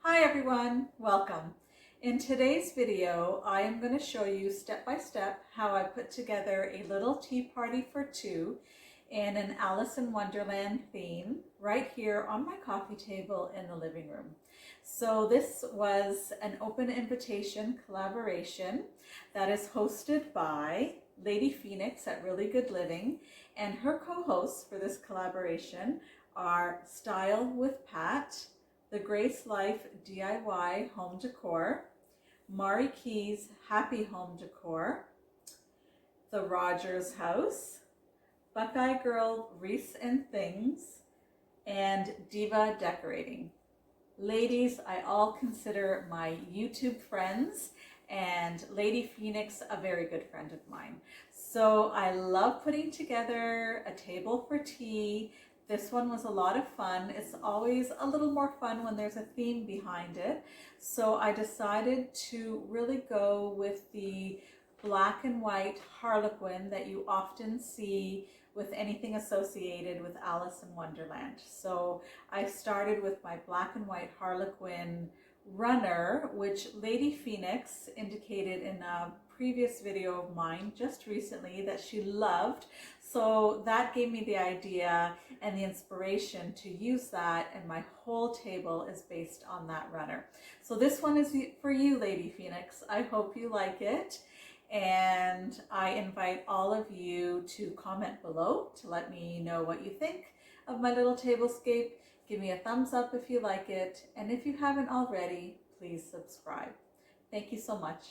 Hi everyone, welcome. In today's video, I am going to show you step by step how I put together a little tea party for two in an Alice in Wonderland theme right here on my coffee table in the living room. So this was an open invitation collaboration that is hosted by Lady Phoenix at Really Good Living, and her co-hosts for this collaboration are Style with Pat, the Grace Life DIY Home Decor, Mari Key's Happy Home Decor, the Rogers House, Buckeye Girl Wreaths and Things, and Diva Decorating. Ladies, I all consider my YouTube friends, and Lady Phoenix a very good friend of mine. So I love putting together a table for tea. This one was a lot of fun. It's always a little more fun when there's a theme behind it. So I decided to really go with the black and white harlequin that you often see with anything associated with Alice in Wonderland. So I started with my black and white harlequin runner, which Lady Phoenix indicated in a previous video of mine just recently that she loved. So that gave me the idea and the inspiration to use that, and my whole table is based on that runner. So this one is for you, Lady Phoenix. I hope you like it, and I invite all of you to comment below to let me know what you think of my little tablescape. Give me a thumbs up if you like it, and if you haven't already, please subscribe. Thank you so much.